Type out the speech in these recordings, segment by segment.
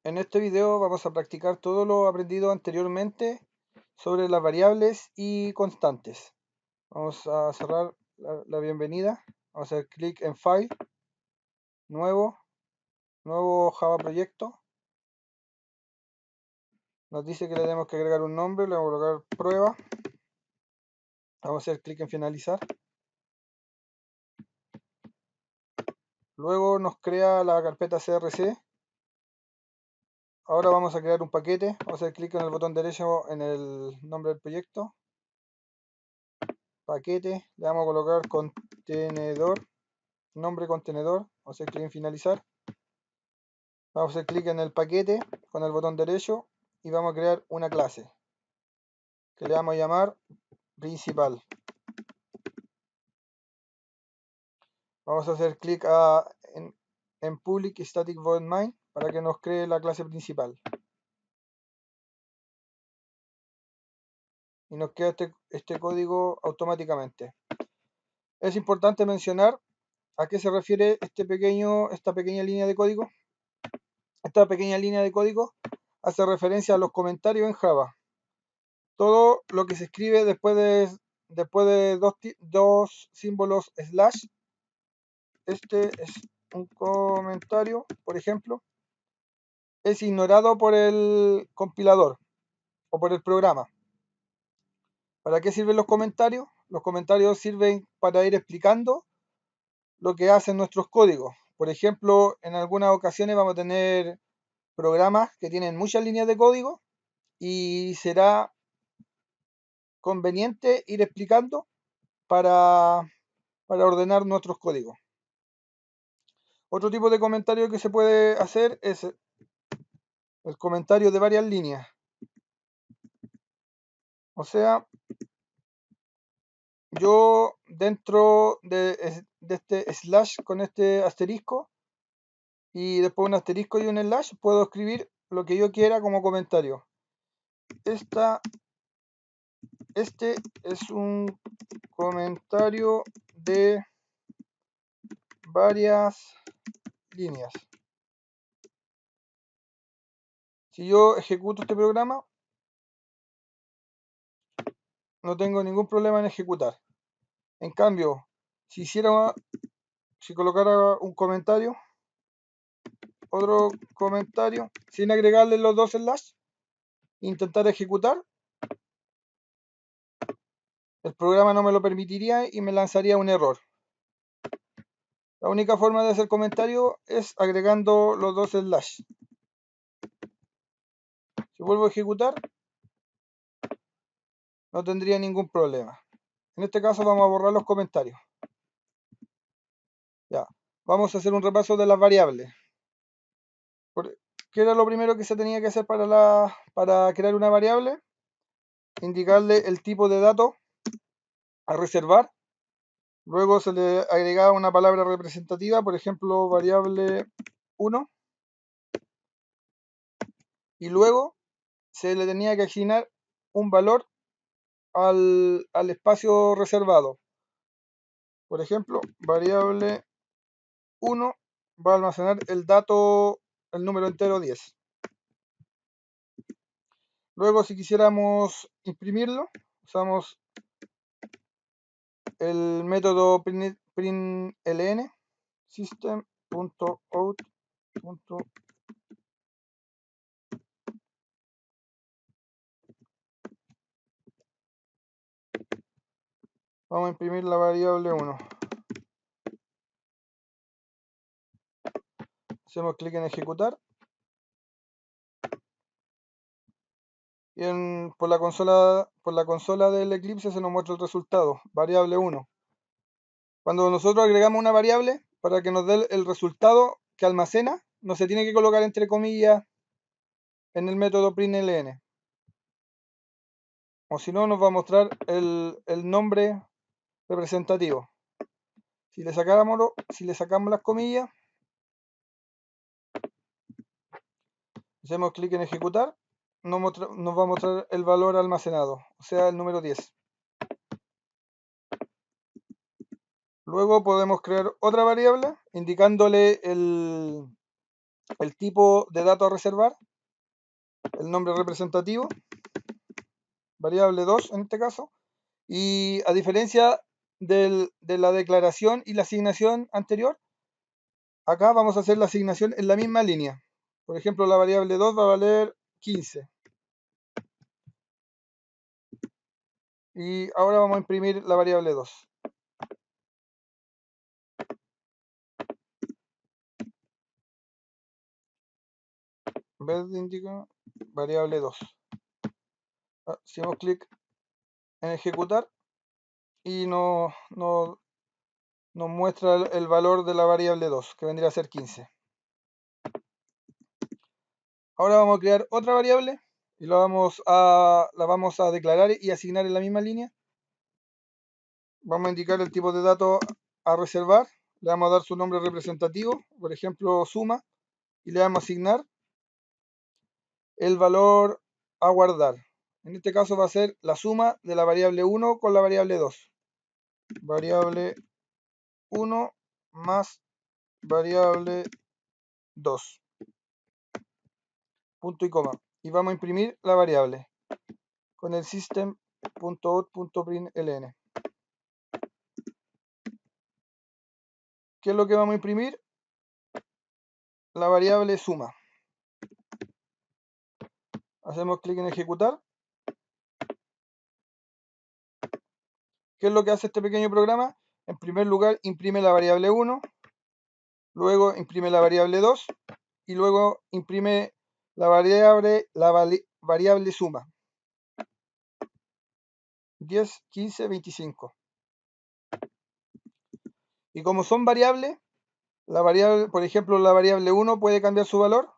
En este video vamos a practicar todo lo aprendido anteriormente sobre las variables y constantes. Vamos a cerrar la bienvenida. Vamos a hacer clic en File, Nuevo, Nuevo Java Proyecto. Nos dice que le tenemos que agregar un nombre, le vamos a colocar prueba. Vamos a hacer clic en Finalizar. Luego nos crea la carpeta CRC. Ahora vamos a crear un paquete. Vamos a hacer clic en el botón derecho en el nombre del proyecto. Paquete. Le vamos a colocar contenedor. Nombre contenedor. Vamos a hacer clic en Finalizar. Vamos a hacer clic en el paquete con el botón derecho y vamos a crear una clase que le vamos a llamar principal. Vamos a hacer clic en public static void main para que nos cree la clase principal. Y nos queda este código automáticamente. Es importante mencionar a qué se refiere esta pequeña línea de código. Esta pequeña línea de código hace referencia a los comentarios en Java. Todo lo que se escribe después de dos símbolos slash. Este es un comentario, por ejemplo, es ignorado por el compilador o por el programa. ¿Para qué sirven los comentarios? Los comentarios sirven para ir explicando lo que hacen nuestros códigos. Por ejemplo, en algunas ocasiones vamos a tener programas que tienen muchas líneas de código y será conveniente ir explicando para ordenar nuestros códigos. Otro tipo de comentario que se puede hacer es el comentario de varias líneas. O sea, yo dentro de este slash con este asterisco y después un asterisco y un slash puedo escribir lo que yo quiera como comentario. Este es un comentario de varias líneas. Si yo ejecuto este programa, no tengo ningún problema en ejecutar. En cambio, si colocara un comentario, otro comentario, sin agregarle los dos slash, intentar ejecutar, el programa no me lo permitiría y me lanzaría un error. La única forma de hacer comentario es agregando los dos slash. Si vuelvo a ejecutar, no tendría ningún problema. En este caso vamos a borrar los comentarios. Ya, vamos a hacer un repaso de las variables. ¿Qué era lo primero que se tenía que hacer para crear una variable? Indicarle el tipo de dato a reservar. Luego se le agregaba una palabra representativa, por ejemplo, variable 1. Y luego se le tenía que asignar un valor al espacio reservado. Por ejemplo, variable 1 va a almacenar el dato, el número entero 10. Luego, si quisiéramos imprimirlo, usamos el método println system.out. Vamos a imprimir la variable 1. Hacemos clic en ejecutar. Y por la consola del Eclipse se nos muestra el resultado, variable 1. Cuando nosotros agregamos una variable, para que nos dé el resultado que almacena, no se tiene que colocar entre comillas en el método println. O si no, nos va a mostrar el nombre representativo. Si le sacamos las comillas, hacemos clic en ejecutar, nos va a mostrar el valor almacenado, o sea, el número 10. Luego podemos crear otra variable indicándole el tipo de dato a reservar, el nombre representativo, variable 2 en este caso, y a diferencia de la declaración y la asignación anterior, acá vamos a hacer la asignación en la misma línea. Por ejemplo, la variable 2 va a valer 15. Y ahora vamos a imprimir la variable 2. En vez de indicar variable 2. Hacemos clic en ejecutar y nos muestra el valor de la variable 2, que vendría a ser 15. Ahora vamos a crear otra variable y la vamos a declarar y asignar en la misma línea. Vamos a indicar el tipo de dato a reservar. Le vamos a dar su nombre representativo, por ejemplo, suma, y le vamos a asignar el valor a guardar. En este caso va a ser la suma de la variable 1 con la variable 2. Variable 1 más variable 2. Punto y coma. Y vamos a imprimir la variable con el system.out.println. ¿Qué es lo que vamos a imprimir? La variable suma. Hacemos clic en ejecutar. ¿Qué es lo que hace este pequeño programa? En primer lugar, imprime la variable 1, luego imprime la variable 2 y luego imprime la variable suma. 10, 15, 25. Y como son variables, por ejemplo, la variable 1 puede cambiar su valor.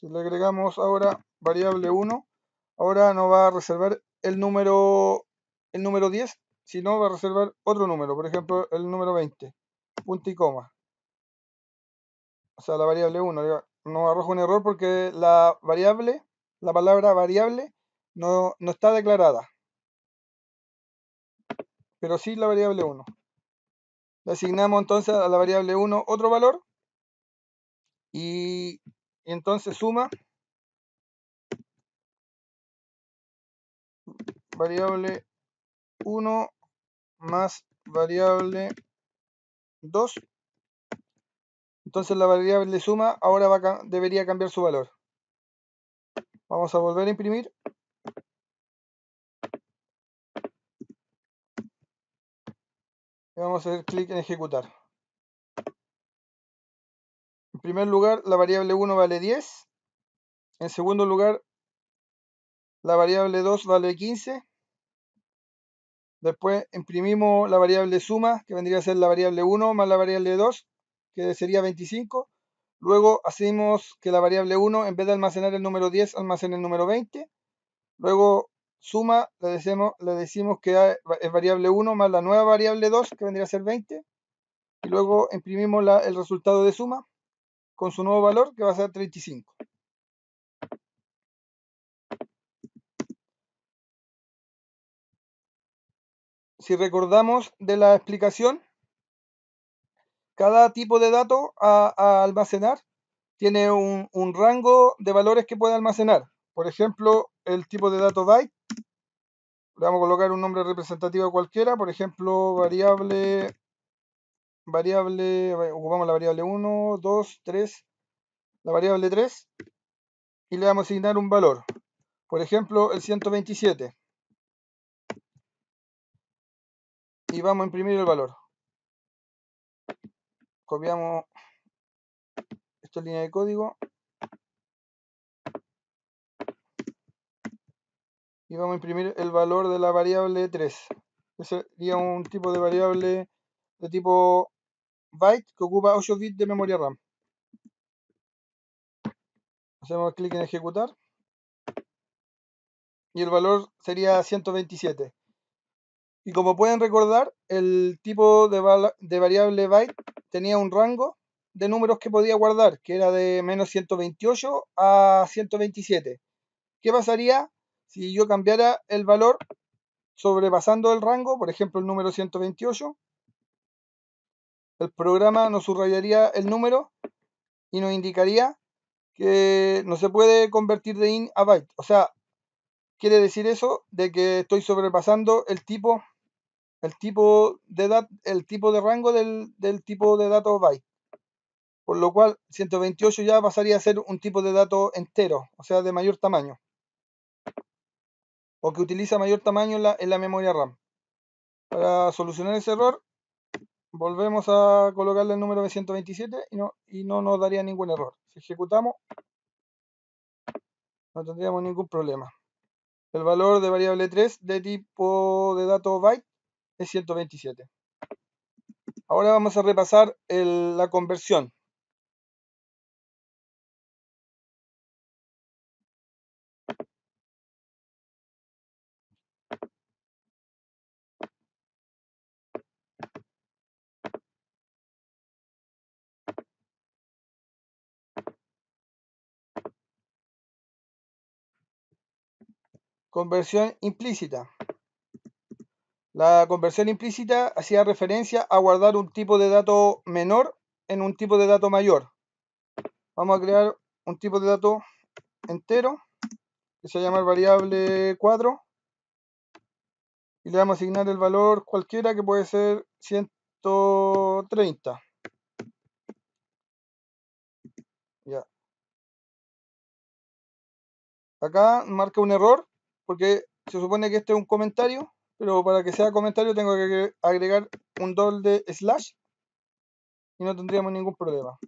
Si le agregamos ahora variable 1, ahora no va a reservar el número 10, sino va a reservar otro número, por ejemplo, el número 20, punto y coma. O sea, la variable 1 nos arroja un error porque la palabra variable, no está declarada, pero sí la variable 1. Le asignamos entonces a la variable 1 otro valor y entonces suma variable 1 más variable 2. Entonces la variable suma ahora debería cambiar su valor. Vamos a volver a imprimir. Y vamos a hacer clic en ejecutar. En primer lugar, la variable 1 vale 10. En segundo lugar, la variable 2 vale 15. Después imprimimos la variable suma, que vendría a ser la variable 1 más la variable 2, que sería 25. Luego hacemos que la variable 1, en vez de almacenar el número 10, almacene el número 20. Luego suma, le decimos que es variable 1 más la nueva variable 2, que vendría a ser 20. Y luego imprimimos el resultado de suma con su nuevo valor, que va a ser 35. Si recordamos de la explicación, cada tipo de dato a almacenar tiene un rango de valores que puede almacenar. Por ejemplo, el tipo de dato byte, le vamos a colocar un nombre representativo cualquiera, por ejemplo, ocupamos la variable 1, 2, 3, la variable 3, y le vamos a asignar un valor. Por ejemplo, el 127. Y vamos a imprimir el valor. Copiamos esta línea de código y vamos a imprimir el valor de la variable 3. Ese sería un tipo de variable de tipo byte que ocupa 8 bits de memoria RAM. Hacemos clic en ejecutar y el valor sería 127. Y como pueden recordar, el tipo de variable byte tenía un rango de números que podía guardar, que era de menos 128 a 127. ¿Qué pasaría si yo cambiara el valor sobrepasando el rango, por ejemplo el número 128? El programa nos subrayaría el número y nos indicaría que no se puede convertir de int a byte. O sea, quiere decir eso de que estoy sobrepasando el tipo de rango del tipo de dato byte. Por lo cual 128 ya pasaría a ser un tipo de dato entero, o sea, de mayor tamaño, o que utiliza mayor tamaño en la memoria RAM. Para solucionar ese error, volvemos a colocarle el número de 127 y no nos daría ningún error. Si ejecutamos, no tendríamos ningún problema. El valor de variable 3 de tipo de dato byte es 127. Ahora vamos a repasar la conversión. Conversión implícita. La conversión implícita hacía referencia a guardar un tipo de dato menor en un tipo de dato mayor. Vamos a crear un tipo de dato entero que se llama variable 4 y le vamos a asignar el valor cualquiera que puede ser 130. Ya. Acá marca un error porque se supone que este es un comentario, pero para que sea comentario tengo que agregar un doble slash y no tendríamos ningún problema.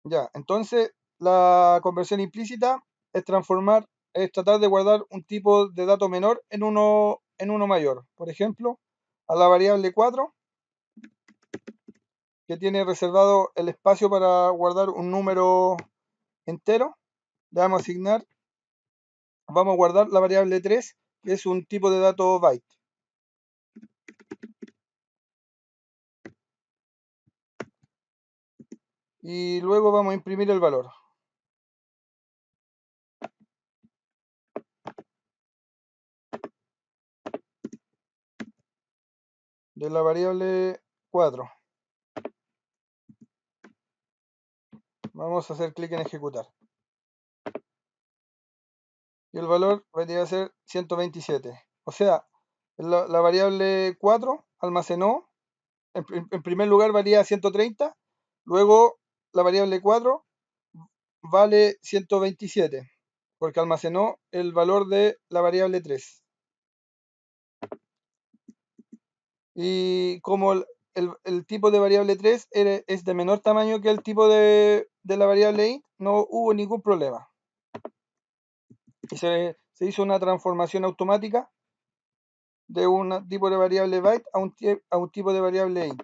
Ya, entonces la conversión implícita es tratar de guardar un tipo de dato menor en uno mayor. Por ejemplo, a la variable 4, que tiene reservado el espacio para guardar un número entero, le vamos a asignar, vamos a guardar la variable 3, que es un tipo de dato byte. Y luego vamos a imprimir el valor de la variable 4. Vamos a hacer clic en ejecutar. Y el valor vendría a ser 127. O sea, la variable 4 almacenó, en primer lugar valía 130, luego la variable 4 vale 127, porque almacenó el valor de la variable 3. Y como el tipo de variable 3 es de menor tamaño que el tipo de la variable int, no hubo ningún problema. Y se hizo una transformación automática de un tipo de variable byte a un tipo de variable int.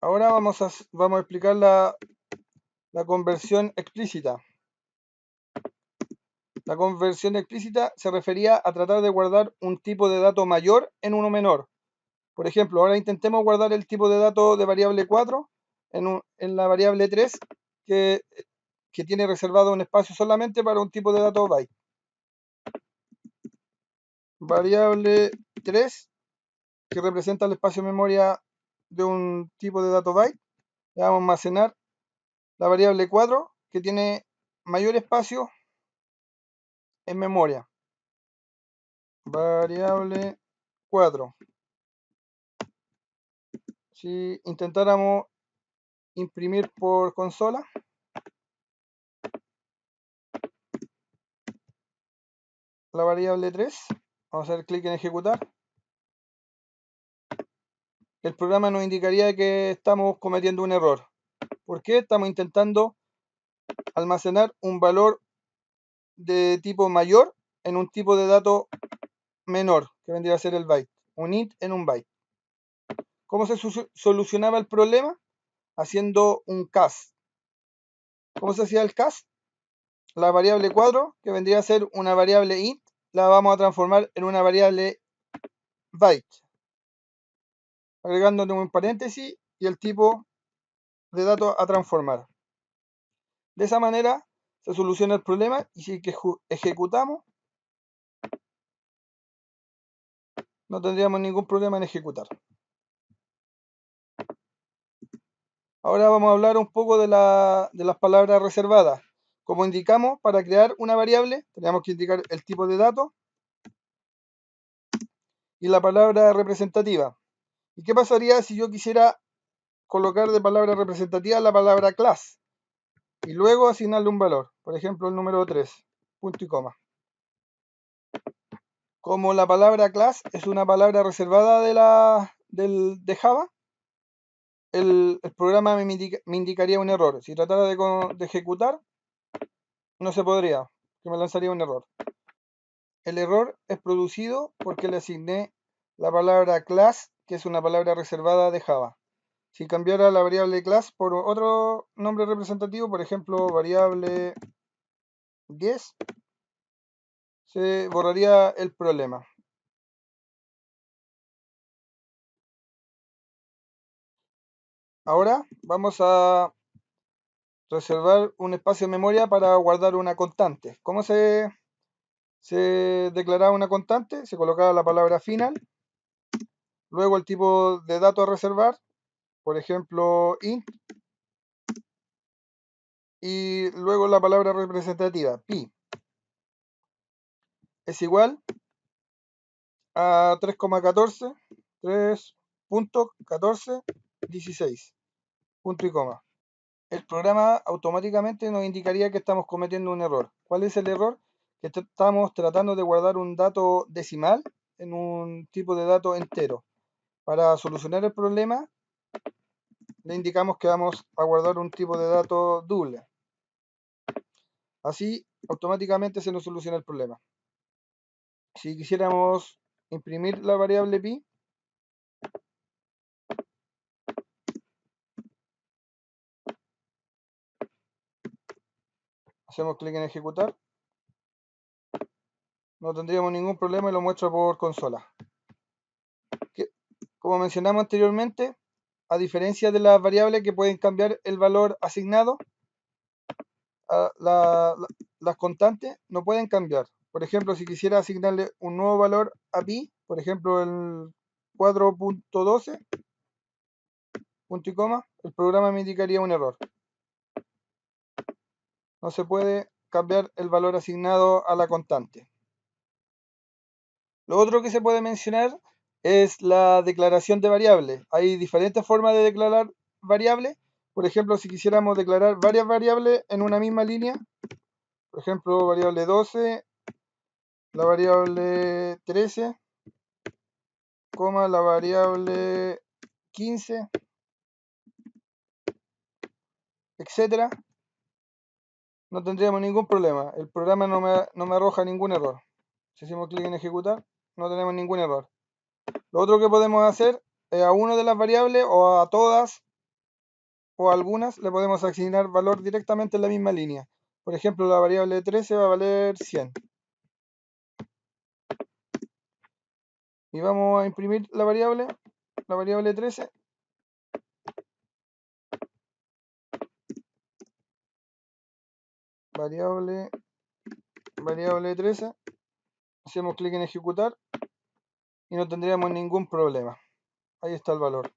Ahora vamos a explicar la conversión explícita. La conversión explícita se refería a tratar de guardar un tipo de dato mayor en uno menor. Por ejemplo, ahora intentemos guardar el tipo de dato de variable 4 en la variable 3 que, que tiene reservado un espacio solamente para un tipo de dato byte. Variable 3, que representa el espacio de memoria de un tipo de dato byte. Le vamos a almacenar la variable 4, que tiene mayor espacio en memoria. Variable 4. Si intentáramos imprimir por consola, la variable 3, vamos a hacer clic en ejecutar, el programa nos indicaría que estamos cometiendo un error. ¿Por qué? Estamos intentando almacenar un valor de tipo mayor en un tipo de dato menor, que vendría a ser el byte, un int en un byte. ¿Cómo se solucionaba el problema? Haciendo un cast. ¿Cómo se hacía el cast? La variable 4, que vendría a ser una variable int, la vamos a transformar en una variable byte. agregándole un paréntesis y el tipo de datos a transformar. De esa manera se soluciona el problema y si ejecutamos, no tendríamos ningún problema en ejecutar. Ahora vamos a hablar un poco de las palabras reservadas. Como indicamos, para crear una variable tenemos que indicar el tipo de datos y la palabra representativa. ¿Y qué pasaría si yo quisiera colocar de palabra representativa la palabra class y luego asignarle un valor? Por ejemplo, el número 3, punto y coma. Como la palabra class es una palabra reservada de Java, el programa me indicaría un error. Si tratara de ejecutar, no se podría, que me lanzaría un error. El error es producido porque le asigné la palabra class, que es una palabra reservada de Java. Si cambiara la variable class por otro nombre representativo, por ejemplo, variable 10, se borraría el problema. Ahora vamos a reservar un espacio de memoria para guardar una constante. ¿Cómo se declaraba una constante? Se colocaba la palabra final, luego el tipo de dato a reservar, por ejemplo, int, y luego la palabra representativa, pi, es igual a 3,14, 3.1416, punto y coma. El programa automáticamente nos indicaría que estamos cometiendo un error. ¿Cuál es el error? Que estamos tratando de guardar un dato decimal en un tipo de dato entero. Para solucionar el problema, le indicamos que vamos a guardar un tipo de dato doble. Así, automáticamente se nos soluciona el problema. Si quisiéramos imprimir la variable pi, hacemos clic en ejecutar, no tendríamos ningún problema y lo muestro por consola. Como mencionamos anteriormente, a diferencia de las variables que pueden cambiar el valor asignado, las constantes no pueden cambiar. Por ejemplo, si quisiera asignarle un nuevo valor a pi, por ejemplo el 4.12, punto y coma, el programa me indicaría un error. No se puede cambiar el valor asignado a la constante. Lo otro que se puede mencionar es la declaración de variables. Hay diferentes formas de declarar variables. Por ejemplo, si quisiéramos declarar varias variables en una misma línea, por ejemplo, variable 12, la variable 13, la variable 15, etcétera, no tendríamos ningún problema. El programa no me arroja ningún error. Si hacemos clic en ejecutar, no tenemos ningún error. Lo otro que podemos hacer es a una de las variables o a todas o a algunas le podemos asignar valor directamente en la misma línea. Por ejemplo, la variable 13 va a valer 100. Y vamos a imprimir la variable 13. Variable 13. Hacemos clic en ejecutar y no tendríamos ningún problema. Ahí está el valor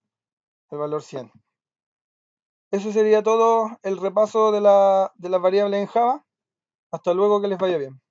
100. Eso sería todo el repaso de las variables en Java. Hasta luego, que les vaya bien.